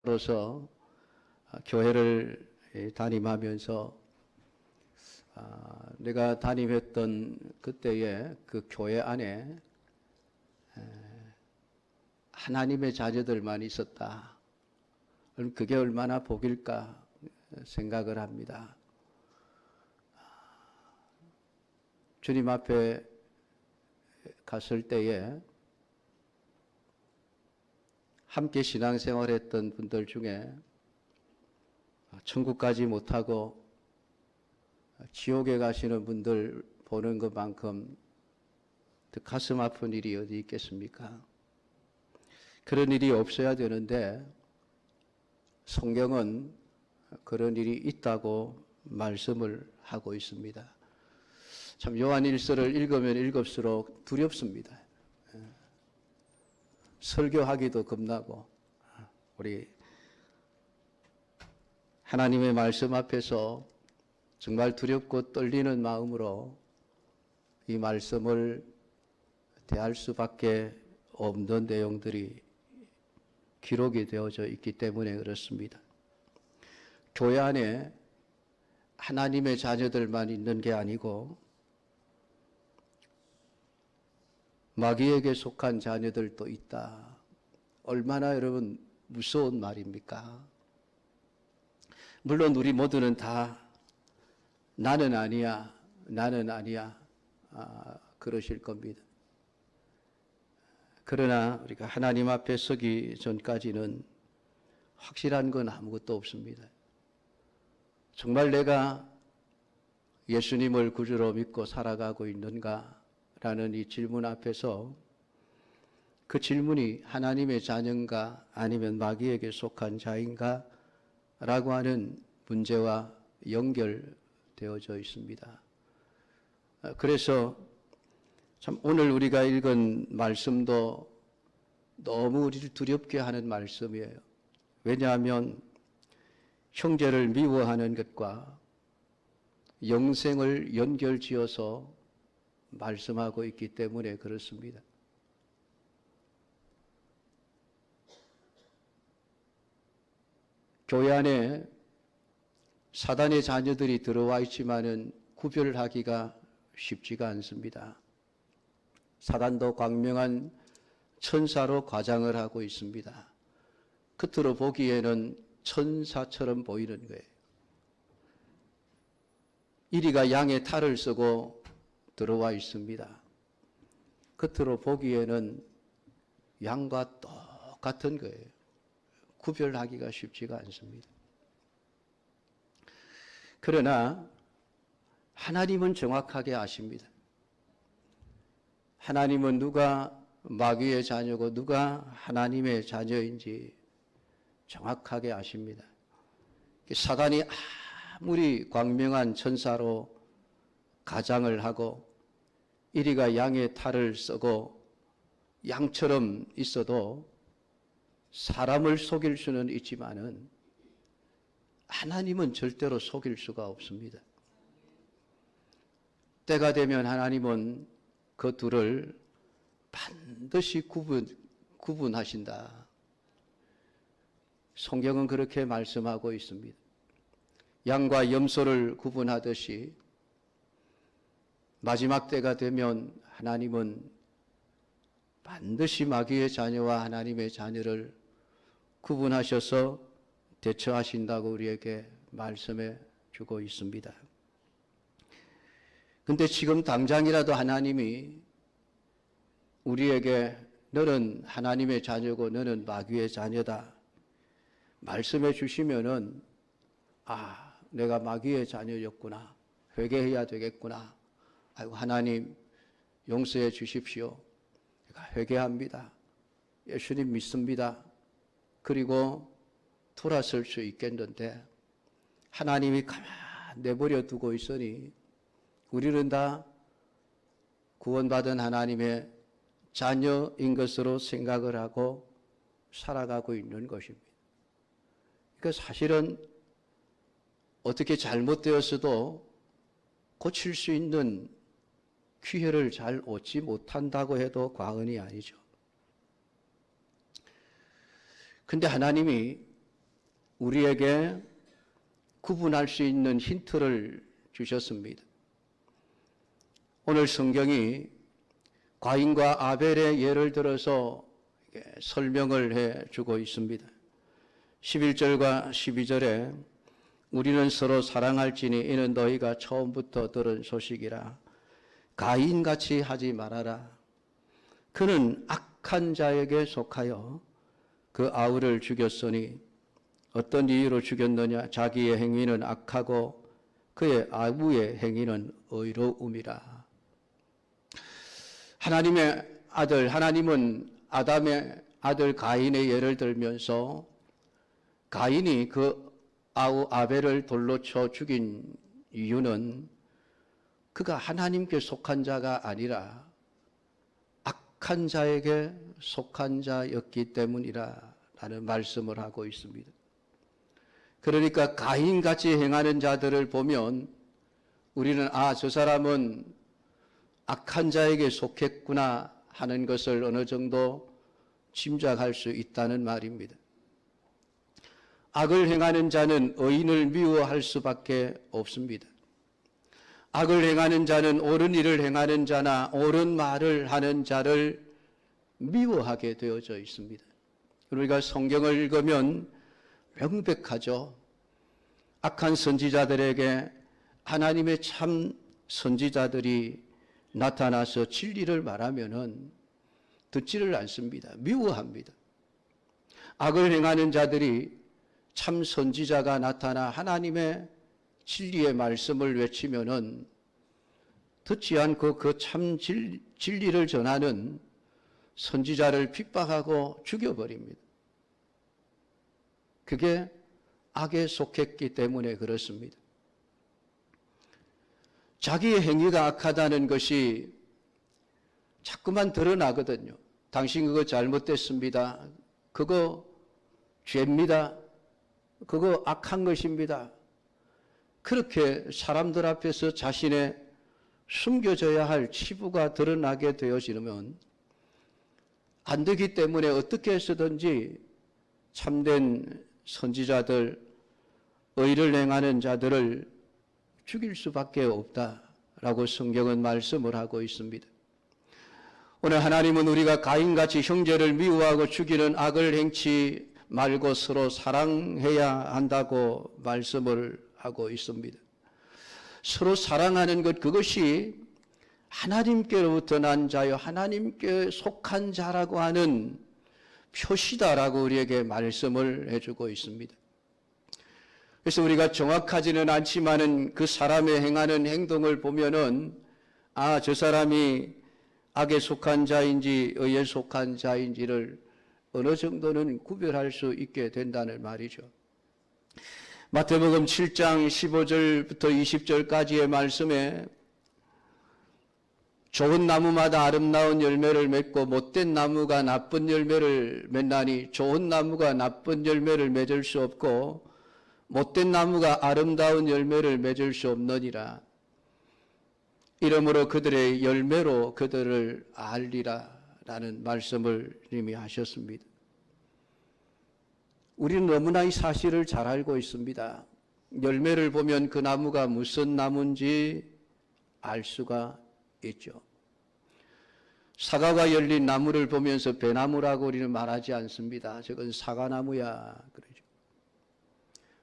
로서 교회를 담임하면서 내가 담임했던 그때의 그 교회 안에 하나님의 자녀들만 있었다. 그게 얼마나 복일까 생각을 합니다. 주님 앞에 갔을 때에 함께 신앙생활했던 분들 중에 천국 가지 못하고 지옥에 가시는 분들 보는 것만큼 가슴 아픈 일이 어디 있겠습니까? 그런 일이 없어야 되는데 성경은 그런 일이 있다고 말씀을 하고 있습니다. 참 요한일서를 읽으면 읽을수록 두렵습니다. 설교하기도 겁나고 우리 하나님의 말씀 앞에서 정말 두렵고 떨리는 마음으로 이 말씀을 대할 수밖에 없는 내용들이 기록이 되어져 있기 때문에 그렇습니다. 교회 안에 하나님의 자녀들만 있는 게 아니고 마귀에게 속한 자녀들도 있다. 얼마나 여러분 무서운 말입니까? 물론 우리 모두는 다 나는 아니야, 나는 아니야 그러실 겁니다. 그러나 우리가 하나님 앞에 서기 전까지는 확실한 건 아무것도 없습니다. 정말 내가 예수님을 구주로 믿고 살아가고 있는가? 라는 이 질문 앞에서 그 질문이 하나님의 자녀인가 아니면 마귀에게 속한 자인가 라고 하는 문제와 연결되어져 있습니다. 그래서 참 오늘 우리가 읽은 말씀도 너무 우리를 두렵게 하는 말씀이에요. 왜냐하면 형제를 미워하는 것과 영생을 연결지어서 말씀하고 있기 때문에 그렇습니다. 교회 안에 사단의 자녀들이 들어와 있지만은 구별하기가 쉽지가 않습니다. 사단도 광명한 천사로 과장을 하고 있습니다. 겉으로 보기에는 천사처럼 보이는 거예요. 이리가 양의 탈을 쓰고 들어와 있습니다. 겉으로 보기에는 양과 똑같은 거예요. 구별하기가 쉽지가 않습니다. 그러나 하나님은 정확하게 아십니다. 하나님은 누가 마귀의 자녀고 누가 하나님의 자녀인지 정확하게 아십니다. 사단이 아무리 광명한 천사로 가장을 하고 이리가 양의 탈을 쓰고 양처럼 있어도 사람을 속일 수는 있지만은 하나님은 절대로 속일 수가 없습니다. 때가 되면 하나님은 그 둘을 반드시 구분하신다. 성경은 그렇게 말씀하고 있습니다. 양과 염소를 구분하듯이 마지막 때가 되면 하나님은 반드시 마귀의 자녀와 하나님의 자녀를 구분하셔서 대처하신다고 우리에게 말씀해 주고 있습니다. 근데 지금 당장이라도 하나님이 우리에게 너는 하나님의 자녀고 너는 마귀의 자녀다 말씀해 주시면은 내가 마귀의 자녀였구나. 회개해야 되겠구나. 아이고 하나님 용서해 주십시오. 내가 회개합니다. 예수님 믿습니다. 그리고 돌아설 수 있겠는데 하나님이 가만 내버려 두고 있으니 우리는 다 구원받은 하나님의 자녀인 것으로 생각을 하고 살아가고 있는 것입니다. 그러니까 사실은 어떻게 잘못되었어도 고칠 수 있는 기회를 잘 얻지 못한다고 해도 과언이 아니죠. 근데 하나님이 우리에게 구분할 수 있는 힌트를 주셨습니다. 오늘 성경이 가인과 아벨의 예를 들어서 설명을 해주고 있습니다. 11절과 12절에 우리는 서로 사랑할지니 이는 너희가 처음부터 들은 소식이라. 가인같이 하지 말아라. 그는 악한 자에게 속하여 그 아우를 죽였으니 어떤 이유로 죽였느냐? 자기의 행위는 악하고 그의 아우의 행위는 의로움이라. 하나님의 아들, 하나님은 아담의 아들 가인의 예를 들면서 가인이 그 아우 아벨을 돌로 쳐 죽인 이유는 그가 하나님께 속한 자가 아니라 악한 자에게 속한 자였기 때문이라 라는 말씀을 하고 있습니다. 그러니까 가인같이 행하는 자들을 보면 우리는 저 사람은 악한 자에게 속했구나 하는 것을 어느 정도 짐작할 수 있다는 말입니다. 악을 행하는 자는 의인을 미워할 수밖에 없습니다. 악을 행하는 자는 옳은 일을 행하는 자나 옳은 말을 하는 자를 미워하게 되어져 있습니다. 우리가 성경을 읽으면 명백하죠. 악한 선지자들에게 하나님의 참 선지자들이 나타나서 진리를 말하면은 듣지를 않습니다. 미워합니다. 악을 행하는 자들이 참 선지자가 나타나 하나님의 진리의 말씀을 외치면은 듣지 않고 그 참 진리를 전하는 선지자를 핍박하고 죽여버립니다. 그게 악에 속했기 때문에 그렇습니다. 자기의 행위가 악하다는 것이 자꾸만 드러나거든요. 당신 그거 잘못됐습니다. 그거 죄입니다. 그거 악한 것입니다. 그렇게 사람들 앞에서 자신의 숨겨져야 할 치부가 드러나게 되어지면 안 되기 때문에 어떻게 해서든지 참된 선지자들, 의를 행하는 자들을 죽일 수밖에 없다라고 성경은 말씀을 하고 있습니다. 오늘 하나님은 우리가 가인같이 형제를 미워하고 죽이는 악을 행치 말고 서로 사랑해야 한다고 말씀을 하고 있습니다. 서로 사랑하는 것, 그것이 하나님께로부터 난 자요 하나님께 속한 자라고 하는 표시다라고 우리에게 말씀을 해주고 있습니다. 그래서 우리가 정확하지는 않지만은 그 사람의 행하는 행동을 보면은 저 사람이 악에 속한 자인지 의에 속한 자인지를 어느 정도는 구별할 수 있게 된다는 말이죠. 마태복음 7장 15절부터 20절까지의 말씀에 좋은 나무마다 아름다운 열매를 맺고 못된 나무가 나쁜 열매를 맺나니 좋은 나무가 나쁜 열매를 맺을 수 없고 못된 나무가 아름다운 열매를 맺을 수 없느니라. 이러므로 그들의 열매로 그들을 알리라 라는 말씀을 이미 하셨습니다. 우리는 너무나 이 사실을 잘 알고 있습니다. 열매를 보면 그 나무가 무슨 나무인지 알 수가 있죠. 사과가 열린 나무를 보면서 배나무라고 우리는 말하지 않습니다. 저건 사과나무야 그러죠.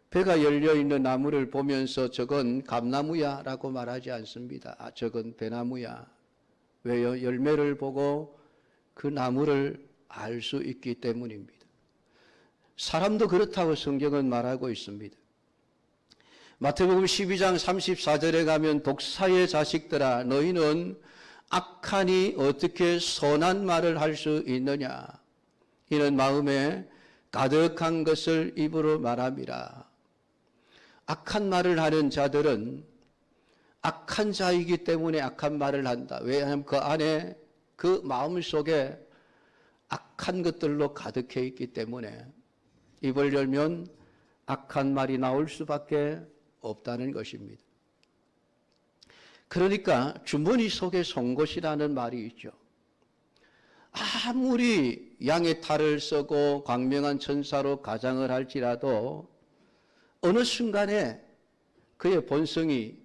배가 열려있는 나무를 보면서 저건 감나무야 라고 말하지 않습니다. 저건 배나무야. 왜요? 열매를 보고 그 나무를 알 수 있기 때문입니다. 사람도 그렇다고 성경은 말하고 있습니다. 마태복음 12장 34절에 가면 독사의 자식들아 너희는 악하니 어떻게 선한 말을 할 수 있느냐. 이는 마음에 가득한 것을 입으로 말함이라. 악한 말을 하는 자들은 악한 자이기 때문에 악한 말을 한다. 왜냐하면 그 안에 그 마음 속에 악한 것들로 가득해 있기 때문에 입을 열면 악한 말이 나올 수밖에 없다는 것입니다. 그러니까 주머니 속에 송곳이라는 말이 있죠. 아무리 양의 탈을 쓰고 광명한 천사로 가장을 할지라도 어느 순간에 그의 본성이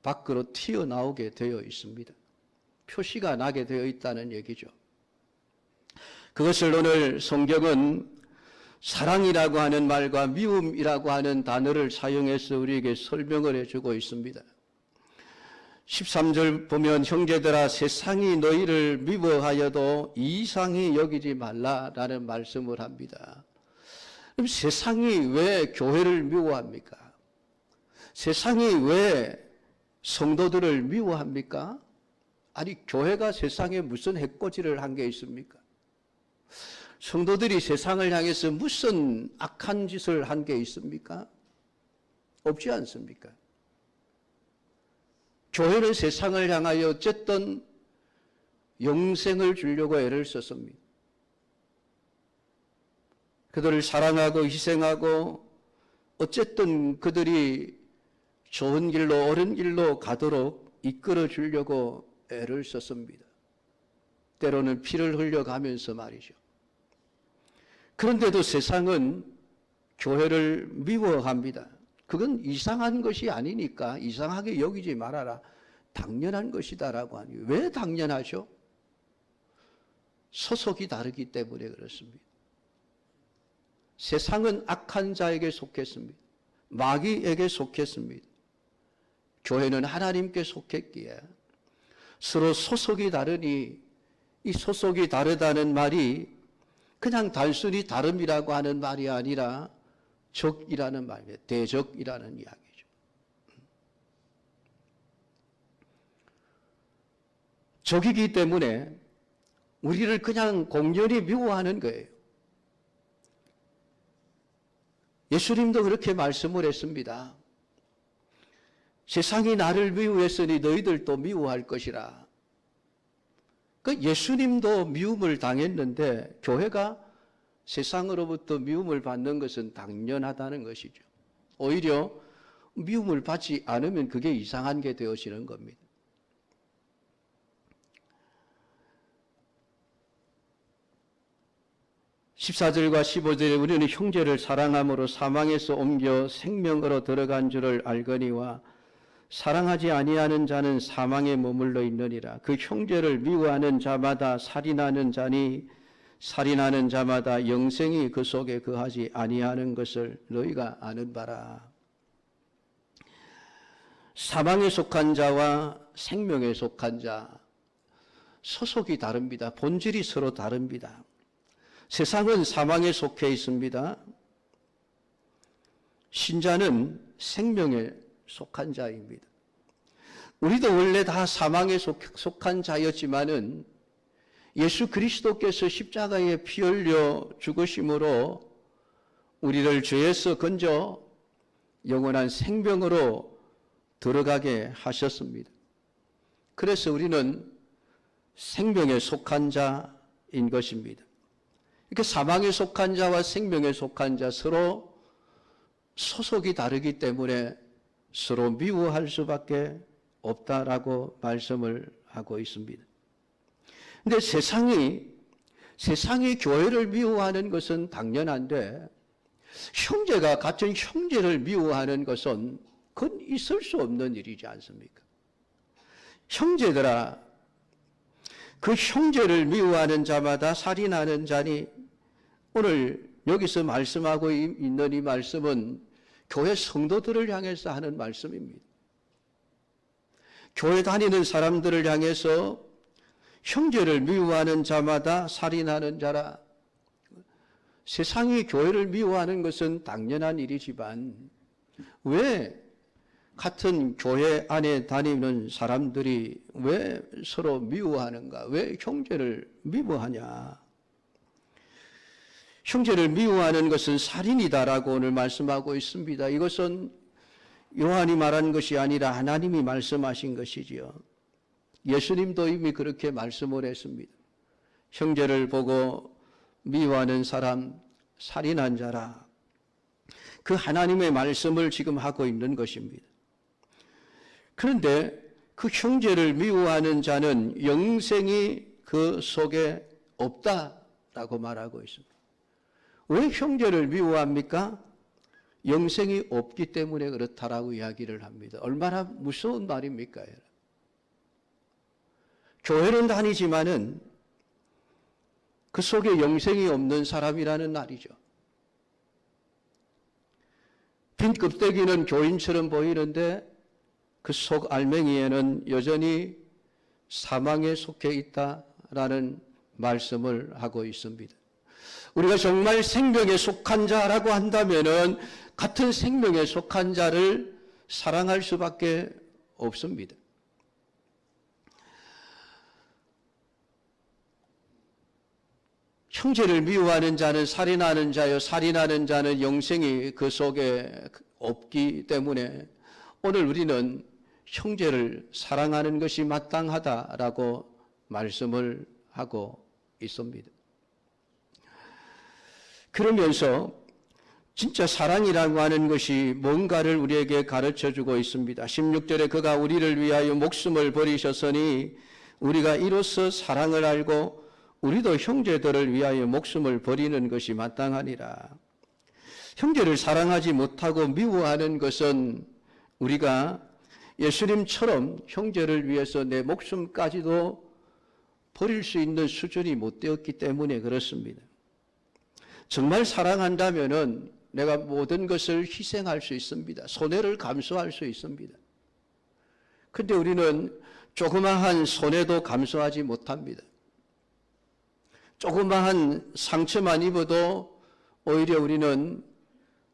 밖으로 튀어나오게 되어 있습니다. 표시가 나게 되어 있다는 얘기죠. 그것을 오늘 성경은 사랑이라고 하는 말과 미움이라고 하는 단어를 사용해서 우리에게 설명을 해주고 있습니다. 13절 보면 형제들아 세상이 너희를 미워하여도 이상히 여기지 말라라는 말씀을 합니다. 그럼 세상이 왜 교회를 미워합니까? 세상이 왜 성도들을 미워합니까? 아니 교회가 세상에 무슨 해코지를 한 게 있습니까? 성도들이 세상을 향해서 무슨 악한 짓을 한 게 있습니까? 없지 않습니까? 교회는 세상을 향하여 어쨌든 영생을 주려고 애를 썼습니다. 그들을 사랑하고 희생하고 어쨌든 그들이 좋은 길로 옳은 길로 가도록 이끌어 주려고 애를 썼습니다. 때로는 피를 흘려가면서 말이죠. 그런데도 세상은 교회를 미워합니다. 그건 이상한 것이 아니니까 이상하게 여기지 말아라. 당연한 것이다라고 하니 왜 당연하죠? 소속이 다르기 때문에 그렇습니다. 세상은 악한 자에게 속했습니다. 마귀에게 속했습니다. 교회는 하나님께 속했기에 서로 소속이 다르니 이 소속이 다르다는 말이 그냥 단순히 다름이라고 하는 말이 아니라 적이라는 말이에요. 대적이라는 이야기죠. 적이기 때문에 우리를 그냥 공연히 미워하는 거예요. 예수님도 그렇게 말씀을 했습니다. 세상이 나를 미워했으니 너희들도 미워할 것이라. 그 예수님도 미움을 당했는데 교회가 세상으로부터 미움을 받는 것은 당연하다는 것이죠. 오히려 미움을 받지 않으면 그게 이상한 게 되어지는 겁니다. (14절과 15절에) 우리는 형제를 사랑함으로 사망에서 옮겨 생명으로 들어간 줄을 알거니와 사랑하지 아니하는 자는 사망에 머물러 있느니라. 그 형제를 미워하는 자마다 살인하는 자니 살인하는 자마다 영생이 그 속에 거하지 아니하는 것을 너희가 아는 바라. 사망에 속한 자와 생명에 속한 자 소속이 다릅니다. 본질이 서로 다릅니다. 세상은 사망에 속해 있습니다. 신자는 생명에 속한 자입니다. 우리도 원래 다 사망에 속한 자였지만은 예수 그리스도께서 십자가에 피 흘려 죽으심으로 우리를 죄에서 건져 영원한 생명으로 들어가게 하셨습니다. 그래서 우리는 생명에 속한 자인 것입니다. 이렇게 사망에 속한 자와 생명에 속한 자 서로 소속이 다르기 때문에 서로 미워할 수밖에 없다라고 말씀을 하고 있습니다. 근데 세상이 교회를 미워하는 것은 당연한데 형제가 같은 형제를 미워하는 것은 그건 있을 수 없는 일이지 않습니까? 형제들아, 그 형제를 미워하는 자마다 살인하는 자니, 오늘 여기서 말씀하고 있는 이 말씀은 교회 성도들을 향해서 하는 말씀입니다. 교회 다니는 사람들을 향해서 형제를 미워하는 자마다 살인하는 자라. 세상이 교회를 미워하는 것은 당연한 일이지만 왜 같은 교회 안에 다니는 사람들이 왜 서로 미워하는가? 왜 형제를 미워하냐? 형제를 미워하는 것은 살인이다라고 오늘 말씀하고 있습니다. 이것은 요한이 말한 것이 아니라 하나님이 말씀하신 것이지요. 예수님도 이미 그렇게 말씀을 했습니다. 형제를 보고 미워하는 사람 살인한 자라. 그 하나님의 말씀을 지금 하고 있는 것입니다. 그런데 그 형제를 미워하는 자는 영생이 그 속에 없다라고 말하고 있습니다. 왜 형제를 미워합니까? 영생이 없기 때문에 그렇다라고 이야기를 합니다. 얼마나 무서운 말입니까? 교회는 다니지만은 그 속에 영생이 없는 사람이라는 말이죠. 빈 껍데기는 교인처럼 보이는데 그 속 알맹이에는 여전히 사망에 속해 있다라는 말씀을 하고 있습니다. 우리가 정말 생명에 속한 자라고 한다면은 같은 생명에 속한 자를 사랑할 수밖에 없습니다. 형제를 미워하는 자는 살인하는 자요, 살인하는 자는 영생이 그 속에 없기 때문에 오늘 우리는 형제를 사랑하는 것이 마땅하다라고 말씀을 하고 있습니다. 그러면서 진짜 사랑이라고 하는 것이 뭔가를 우리에게 가르쳐주고 있습니다. 16절에 그가 우리를 위하여 목숨을 버리셨으니 우리가 이로써 사랑을 알고 우리도 형제들을 위하여 목숨을 버리는 것이 마땅하니라. 형제를 사랑하지 못하고 미워하는 것은 우리가 예수님처럼 형제를 위해서 내 목숨까지도 버릴 수 있는 수준이 못 되었기 때문에 그렇습니다. 정말 사랑한다면은 내가 모든 것을 희생할 수 있습니다. 손해를 감수할 수 있습니다. 그런데 우리는 조그마한 손해도 감수하지 못합니다. 조그마한 상처만 입어도 오히려 우리는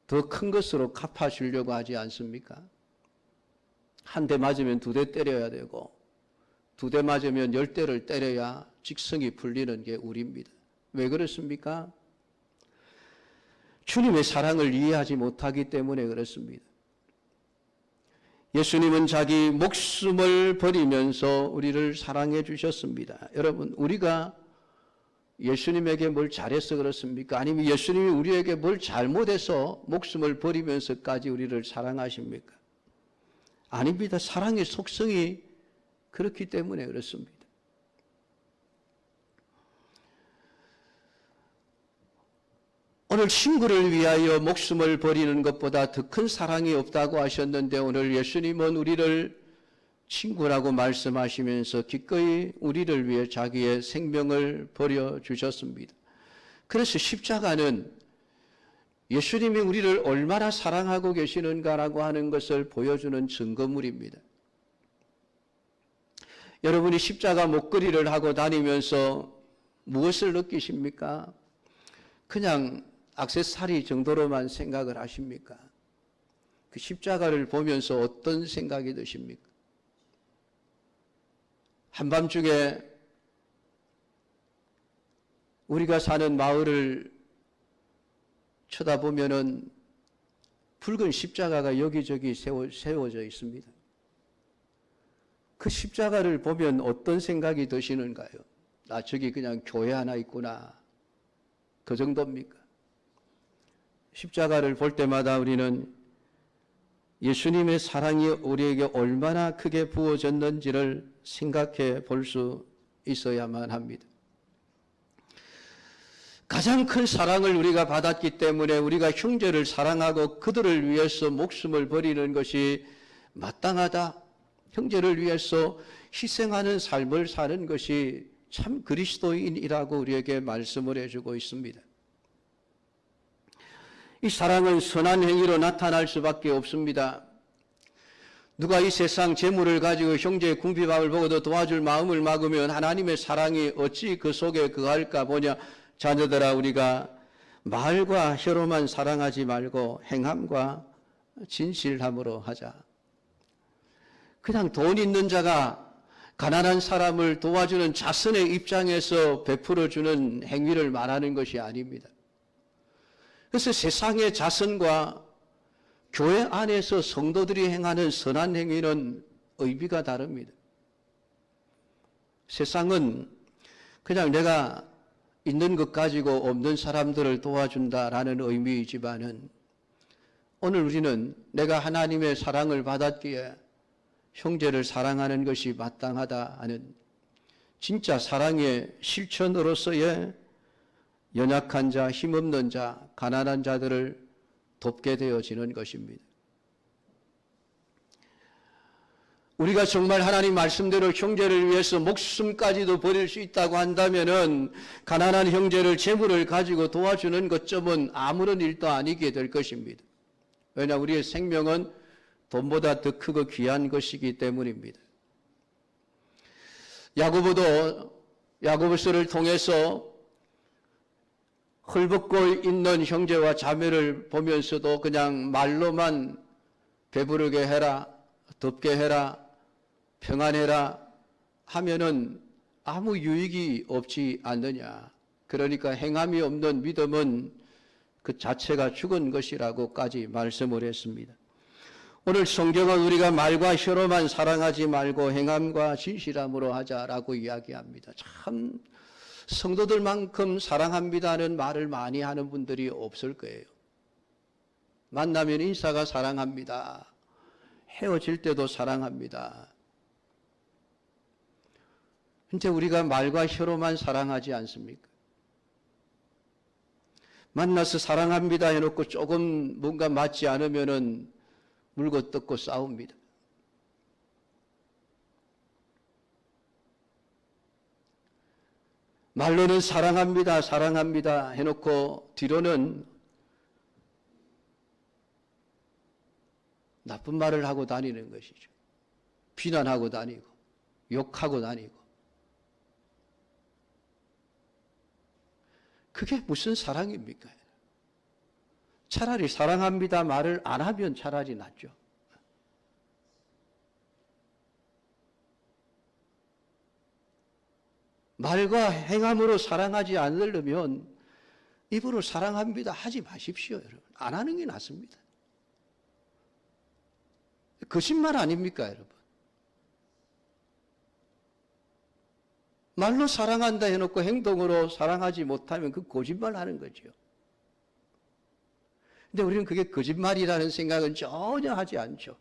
더 큰 것으로 갚아주려고 하지 않습니까? 한 대 맞으면 2대 때려야 되고 2대 맞으면 10대를 때려야 직성이 풀리는 게 우리입니다. 왜 그렇습니까? 주님의 사랑을 이해하지 못하기 때문에 그렇습니다. 예수님은 자기 목숨을 버리면서 우리를 사랑해 주셨습니다. 여러분, 우리가 예수님에게 뭘 잘해서 그렇습니까? 아니면 예수님이 우리에게 뭘 잘못해서 목숨을 버리면서까지 우리를 사랑하십니까? 아닙니다. 사랑의 속성이 그렇기 때문에 그렇습니다. 오늘 친구를 위하여 목숨을 버리는 것보다 더 큰 사랑이 없다고 하셨는데 오늘 예수님은 우리를 친구라고 말씀하시면서 기꺼이 우리를 위해 자기의 생명을 버려주셨습니다. 그래서 십자가는 예수님이 우리를 얼마나 사랑하고 계시는가라고 하는 것을 보여주는 증거물입니다. 여러분이 십자가 목걸이를 하고 다니면서 무엇을 느끼십니까? 그냥 액세서리 정도로만 생각을 하십니까? 그 십자가를 보면서 어떤 생각이 드십니까? 한밤중에 우리가 사는 마을을 쳐다보면은 붉은 십자가가 여기저기 세워져 있습니다. 그 십자가를 보면 어떤 생각이 드시는가요? 아, 저기 그냥 교회 하나 있구나. 그 정도입니까? 십자가를 볼 때마다 우리는 예수님의 사랑이 우리에게 얼마나 크게 부어졌는지를 생각해 볼 수 있어야만 합니다. 가장 큰 사랑을 우리가 받았기 때문에 우리가 형제를 사랑하고 그들을 위해서 목숨을 버리는 것이 마땅하다. 형제를 위해서 희생하는 삶을 사는 것이 참 그리스도인이라고 우리에게 말씀을 해주고 있습니다. 이 사랑은 선한 행위로 나타날 수밖에 없습니다. 누가 이 세상 재물을 가지고 형제의 궁핍함을 보고도 도와줄 마음을 막으면 하나님의 사랑이 어찌 그 속에 거할까 보냐. 자녀들아, 우리가 말과 혀로만 사랑하지 말고 행함과 진실함으로 하자. 그냥 돈 있는 자가 가난한 사람을 도와주는 자선의 입장에서 베풀어주는 행위를 말하는 것이 아닙니다. 그래서 세상의 자선과 교회 안에서 성도들이 행하는 선한 행위는 의미가 다릅니다. 세상은 그냥 내가 있는 것 가지고 없는 사람들을 도와준다라는 의미이지만은 오늘 우리는 내가 하나님의 사랑을 받았기에 형제를 사랑하는 것이 마땅하다 하는 진짜 사랑의 실천으로서의 연약한 자, 힘없는 자, 가난한 자들을 돕게 되어지는 것입니다. 우리가 정말 하나님 말씀대로 형제를 위해서 목숨까지도 버릴 수 있다고 한다면은 가난한 형제를 재물을 가지고 도와주는 것점은 아무런 일도 아니게 될 것입니다. 왜냐 우리의 생명은 돈보다 더 크고 귀한 것이기 때문입니다. 야고보도 야고보서를 통해서 헐벗고 있는 형제와 자매를 보면서도 그냥 말로만 배부르게 해라, 덥게 해라, 평안해라 하면은 아무 유익이 없지 않느냐. 그러니까 행함이 없는 믿음은 그 자체가 죽은 것이라고까지 말씀을 했습니다. 오늘 성경은 우리가 말과 혀로만 사랑하지 말고 행함과 진실함으로 하자라고 이야기합니다. 참 성도들만큼 사랑합니다는 말을 많이 하는 분들이 없을 거예요. 만나면 인사가 사랑합니다. 헤어질 때도 사랑합니다. 근데 우리가 말과 혀로만 사랑하지 않습니까? 만나서 사랑합니다 해놓고 조금 뭔가 맞지 않으면은 물고 뜯고 싸웁니다. 말로는 사랑합니다, 사랑합니다 해놓고 뒤로는 나쁜 말을 하고 다니는 것이죠. 비난하고 다니고 욕하고 다니고. 그게 무슨 사랑입니까? 차라리 사랑합니다 말을 안 하면 차라리 낫죠. 말과 행함으로 사랑하지 않으려면 입으로 사랑합니다 하지 마십시오, 여러분. 안 하는 게 낫습니다. 거짓말 아닙니까, 여러분? 말로 사랑한다 해놓고 행동으로 사랑하지 못하면 그 거짓말 하는 거죠. 근데 우리는 그게 거짓말이라는 생각은 전혀 하지 않죠.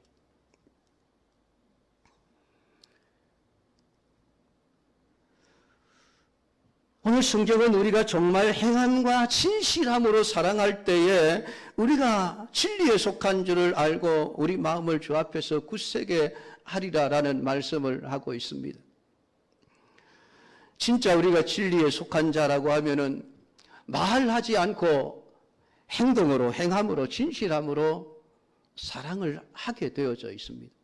오늘 성경은 우리가 정말 행함과 진실함으로 사랑할 때에 우리가 진리에 속한 줄을 알고 우리 마음을 주 앞에서 굳세게 하리라라는 말씀을 하고 있습니다. 진짜 우리가 진리에 속한 자라고 하면은 말하지 않고 행동으로, 행함으로, 진실함으로 사랑을 하게 되어져 있습니다.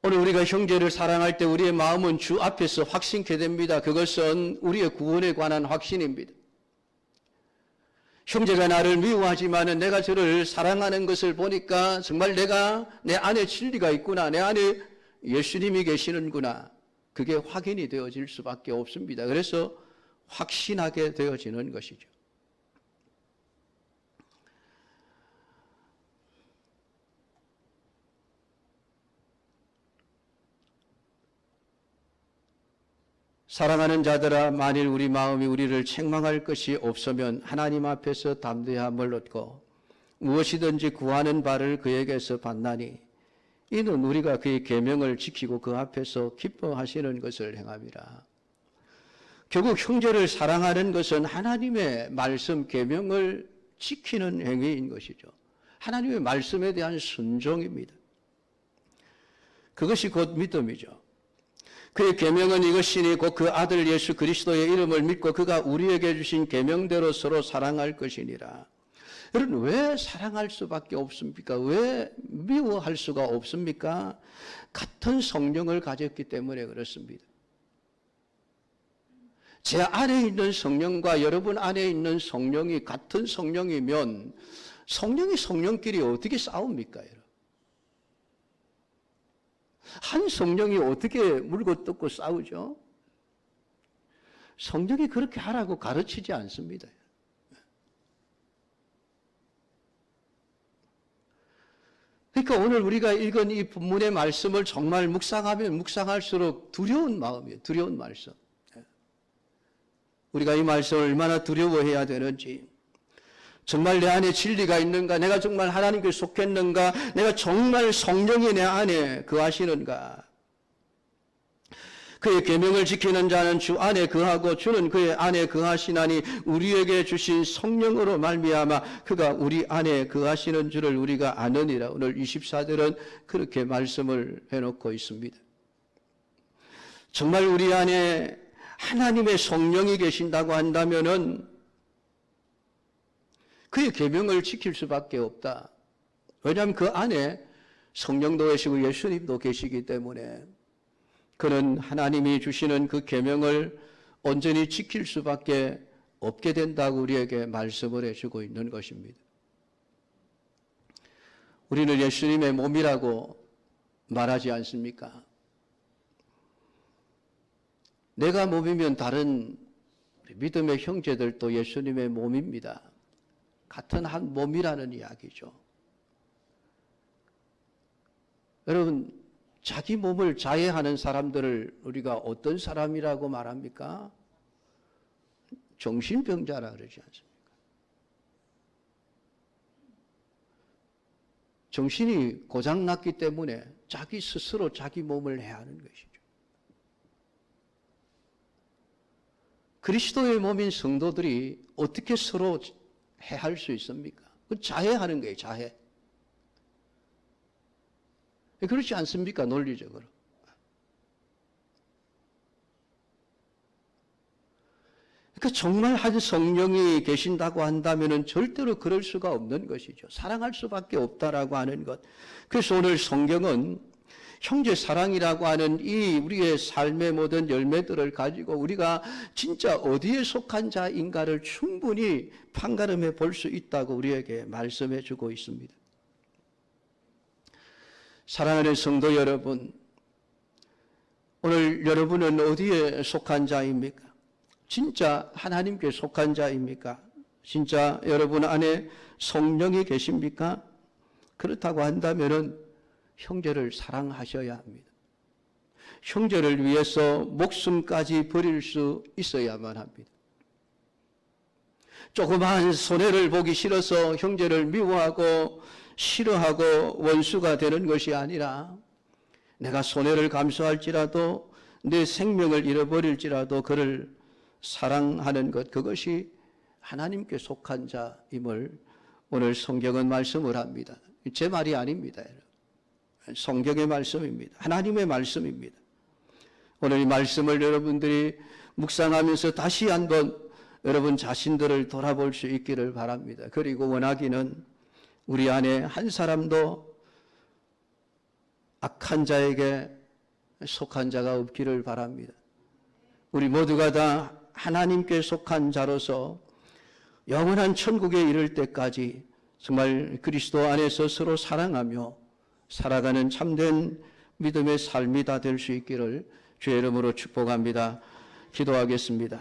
오늘 우리가 형제를 사랑할 때 우리의 마음은 주 앞에서 확신케 됩니다. 그것은 우리의 구원에 관한 확신입니다. 형제가 나를 미워하지만은 내가 저를 사랑하는 것을 보니까 정말 내가 내 안에 진리가 있구나, 내 안에 예수님이 계시는구나, 그게 확인이 되어질 수밖에 없습니다. 그래서 확신하게 되어지는 것이죠. 사랑하는 자들아, 만일 우리 마음이 우리를 책망할 것이 없으면 하나님 앞에서 담대함을 얻고 무엇이든지 구하는 바를 그에게서 받나니 이는 우리가 그의 계명을 지키고 그 앞에서 기뻐하시는 것을 행함이라. 결국 형제를 사랑하는 것은 하나님의 말씀 계명을 지키는 행위인 것이죠. 하나님의 말씀에 대한 순종입니다. 그것이 곧 믿음이죠. 그의 계명은 이것이니 곧 그 아들 예수 그리스도의 이름을 믿고 그가 우리에게 주신 계명대로 서로 사랑할 것이니라. 여러분, 왜 사랑할 수밖에 없습니까? 왜 미워할 수가 없습니까? 같은 성령을 가졌기 때문에 그렇습니다. 제 안에 있는 성령과 여러분 안에 있는 성령이 같은 성령이면 성령이 성령끼리 어떻게 싸웁니까, 여러분? 한 성령이 어떻게 물고 뜯고 싸우죠? 성령이 그렇게 하라고 가르치지 않습니다. 그러니까 오늘 우리가 읽은 이 본문의 말씀을 정말 묵상하면 묵상할수록 두려운 마음이에요. 두려운 말씀. 우리가 이 말씀을 얼마나 두려워해야 되는지, 정말 내 안에 진리가 있는가, 내가 정말 하나님께 속했는가, 내가 정말 성령이 내 안에 거하시는가, 그의 계명을 지키는 자는 주 안에 거하고 주는 그의 안에 거하시나니 우리에게 주신 성령으로 말미암아 그가 우리 안에 거하시는 줄을 우리가 아느니라. 오늘 24절은 그렇게 말씀을 해놓고 있습니다. 정말 우리 안에 하나님의 성령이 계신다고 한다면은 그의 계명을 지킬 수밖에 없다. 왜냐하면 그 안에 성령도 계시고 예수님도 계시기 때문에 그는 하나님이 주시는 그 계명을 온전히 지킬 수밖에 없게 된다고 우리에게 말씀을 해주고 있는 것입니다. 우리는 예수님의 몸이라고 말하지 않습니까? 내가 몸이면 다른 믿음의 형제들도 예수님의 몸입니다. 같은 한 몸이라는 이야기죠. 여러분, 자기 몸을 자해하는 사람들을 우리가 어떤 사람이라고 말합니까? 정신병자라 그러지 않습니까? 정신이 고장났기 때문에 자기 스스로 자기 몸을 해하는 것이죠. 그리스도의 몸인 성도들이 어떻게 서로 해할 수 있습니까? 그 자해하는 거예요, 자해. 그렇지 않습니까? 논리적으로. 그러니까 정말 한 성령이 계신다고 한다면 절대로 그럴 수가 없는 것이죠. 사랑할 수밖에 없다라고 하는 것. 그래서 오늘 성경은 형제 사랑이라고 하는 이 우리의 삶의 모든 열매들을 가지고 우리가 진짜 어디에 속한 자인가를 충분히 판가름해 볼 수 있다고 우리에게 말씀해 주고 있습니다. 사랑하는 성도 여러분, 오늘 여러분은 어디에 속한 자입니까? 진짜 하나님께 속한 자입니까? 진짜 여러분 안에 성령이 계십니까? 그렇다고 한다면은 형제를 사랑하셔야 합니다. 형제를 위해서 목숨까지 버릴 수 있어야만 합니다. 조그마한 손해를 보기 싫어서 형제를 미워하고 싫어하고 원수가 되는 것이 아니라 내가 손해를 감수할지라도 내 생명을 잃어버릴지라도 그를 사랑하는 것, 그것이 하나님께 속한 자임을 오늘 성경은 말씀을 합니다. 제 말이 아닙니다. 성경의 말씀입니다. 하나님의 말씀입니다. 오늘 이 말씀을 여러분들이 묵상하면서 다시 한번 여러분 자신들을 돌아볼 수 있기를 바랍니다. 그리고 원하기는 우리 안에 한 사람도 악한 자에게 속한 자가 없기를 바랍니다. 우리 모두가 다 하나님께 속한 자로서 영원한 천국에 이를 때까지 정말 그리스도 안에서 서로 사랑하며 살아가는 참된 믿음의 삶이 다 될 수 있기를 주의 이름으로 축복합니다. 기도하겠습니다.